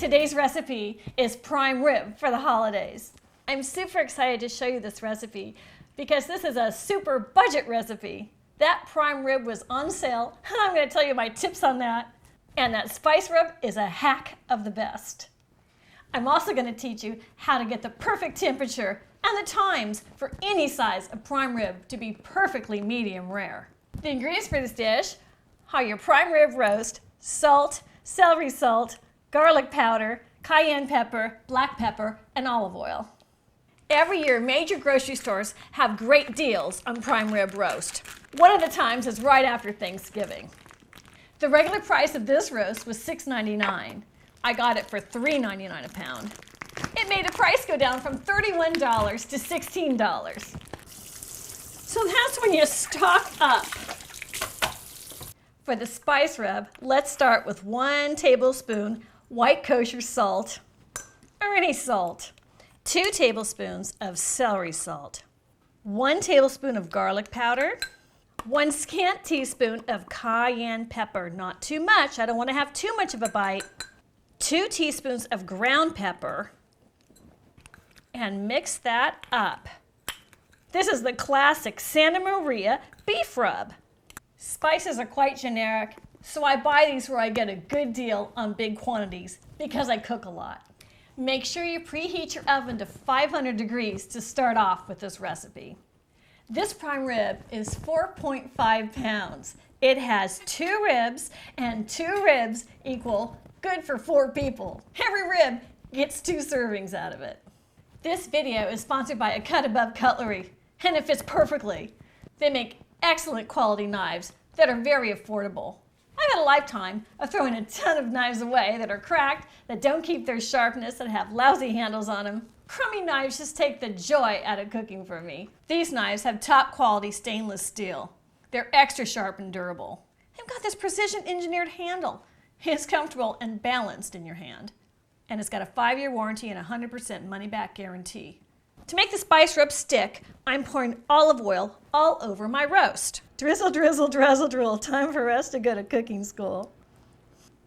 today's recipe is prime rib for the holidays. I'm super excited to show you this recipe because this is a super budget recipe. That prime rib was on sale, and I'm going to tell you my tips on that. And that spice rub is a hack of the best. I'm also going to teach you how to get the perfect temperature and the times for any size of prime rib to be perfectly medium rare. The ingredients for this dish are your prime rib roast, salt, celery salt, garlic powder, cayenne pepper, black pepper, and olive oil. Every year, major grocery stores have great deals on prime rib roast. One of the times is right after Thanksgiving. The regular price of this roast was $6.99. I got it for $3.99 a pound. It made the price go down from $31 to $16. So that's when you stock up. For the spice rub, let's start with 1 tablespoon white kosher salt, or any salt, 2 tablespoons of celery salt, 1 tablespoon of garlic powder, 1 scant teaspoon of cayenne pepper, not too much, I don't want to have too much of a bite, 2 teaspoons of ground pepper, and mix that up. This is the classic Santa Maria beef rub. Spices are quite generic, so I buy these where I get a good deal on big quantities because I cook a lot. Make sure you preheat your oven to 500 degrees to start off with this recipe. This prime rib is 4.5 pounds. It has 2 ribs, and 2 ribs equal good for 4 people. Every rib gets 2 servings out of it. This video is sponsored by A Cut Above Cutlery, and it fits perfectly. They make excellent quality knives that are very affordable. I've had a lifetime of throwing a ton of knives away that are cracked, that don't keep their sharpness, that have lousy handles on them. Crummy knives just take the joy out of cooking for me. These knives have top quality stainless steel. They're extra sharp and durable. They've got this precision engineered handle. It's comfortable and balanced in your hand. And it's got a 5-year warranty and a 100% money back guarantee. To make the spice rub stick, I'm pouring olive oil all over my roast. Drizzle, drizzle, drizzle, drizzle. Time for us to go to cooking school.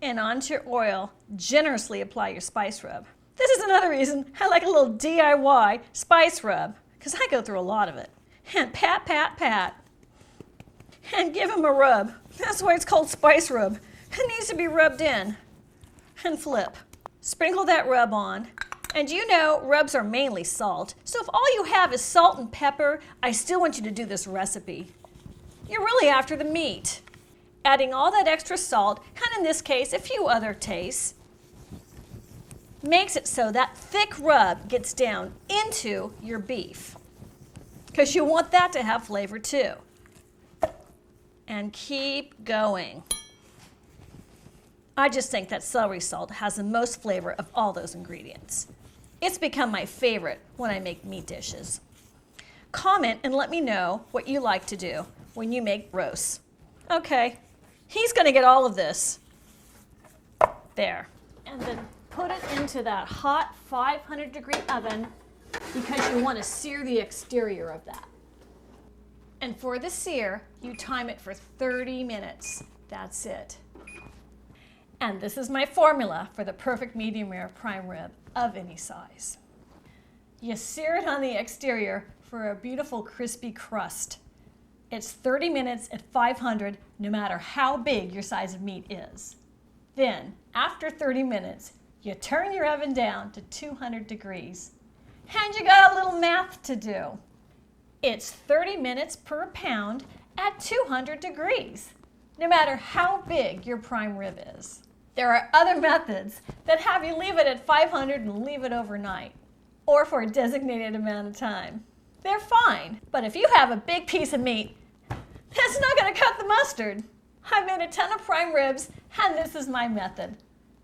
And onto your oil, generously apply your spice rub. This is another reason I like a little DIY spice rub, because I go through a lot of it. And pat, pat, pat. And give them a rub. That's why it's called spice rub. It needs to be rubbed in. And flip. Sprinkle that rub on. And you know, rubs are mainly salt. So if all you have is salt and pepper, I still want you to do this recipe. You're really after the meat. Adding all that extra salt, and in this case, a few other tastes, makes it so that thick rub gets down into your beef. Because you want that to have flavor too. And keep going. I just think that celery salt has the most flavor of all those ingredients. It's become my favorite when I make meat dishes. Comment and let me know what you like to do when you make roasts. Okay, he's going to get all of this. There. And then put it into that hot 500-degree oven because you want to sear the exterior of that. And for the sear, you time it for 30 minutes. That's it. And this is my formula for the perfect medium rare prime rib of any size. You sear it on the exterior for a beautiful crispy crust. It's 30 minutes at 500 no matter how big your size of meat is. Then, after 30 minutes, you turn your oven down to 200 degrees. And you got a little math to do. It's 30 minutes per pound at 200 degrees, no matter how big your prime rib is. There are other methods that have you leave it at 500 and leave it overnight, or for a designated amount of time. They're fine, but if you have a big piece of meat, that's not going to cut the mustard. I've made a ton of prime ribs, and this is my method.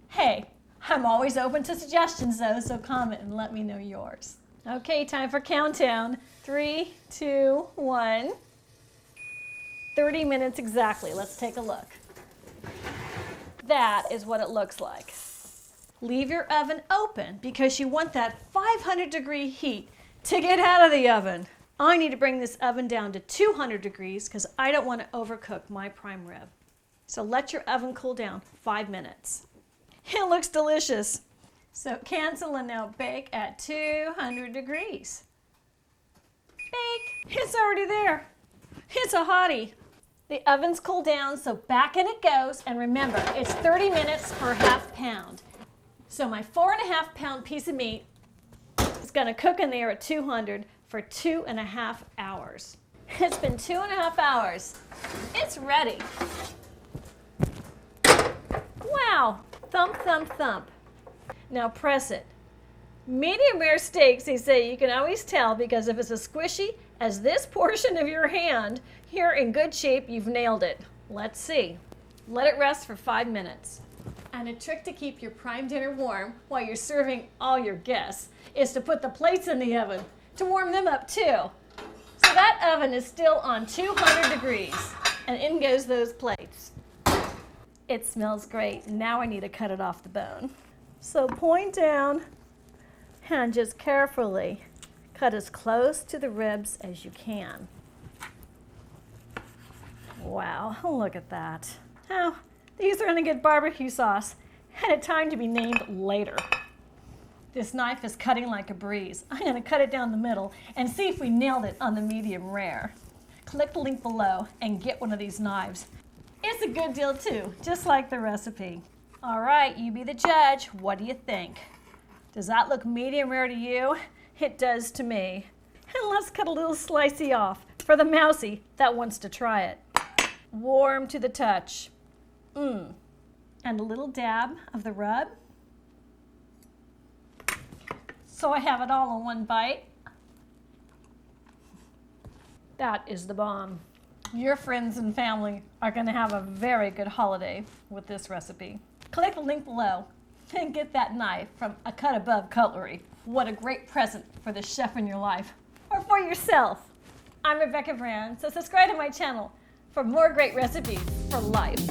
Hey, I'm always open to suggestions though, so comment and let me know yours. Okay, time for countdown. 3, 2, 1. 30 minutes exactly. Let's take a look. That is what it looks like. Leave your oven open because you want that 500-degree heat to get out of the oven. I need to bring this oven down to 200 degrees because I don't want to overcook my prime rib. So let your oven cool down 5 minutes. It looks delicious. So cancel and now bake at 200 degrees. Bake. It's already there. It's a hottie. The oven's cooled down, so back in it goes. And remember, it's 30 minutes per half pound. So my 4.5 pound piece of meat is going to cook in there at 200 for 2.5 hours. It's been 2.5 hours. It's ready. Wow. Thump, thump, thump. Now press it. Medium rare steaks, they say, you can always tell because if it's as squishy as this portion of your hand, you're in good shape, you've nailed it. Let's see. Let it rest for 5 minutes. And a trick to keep your prime dinner warm while you're serving all your guests is to put the plates in the oven to warm them up too. So that oven is still on 200 degrees and in goes those plates. It smells great. Now I need to cut it off the bone. So point down and just carefully cut as close to the ribs as you can. Wow, look at that. Now, these are gonna get barbecue sauce and a time to be named later. This knife is cutting like a breeze. I'm gonna cut it down the middle and see if we nailed it on the medium rare. Click the link below and get one of these knives. It's a good deal too, just like the recipe. All right, you be the judge. What do you think? Does that look medium rare to you? It does to me. And let's cut a little slicey off for the mousy that wants to try it. Warm to the touch. And a little dab of the rub. So I have it all in one bite. That is the bomb. Your friends and family are going to have a very good holiday with this recipe. Click the link below and get that knife from A Cut Above Cutlery. What a great present for the chef in your life or for yourself. I'm Rebecca Brand, so subscribe to my channel for more great recipes for life.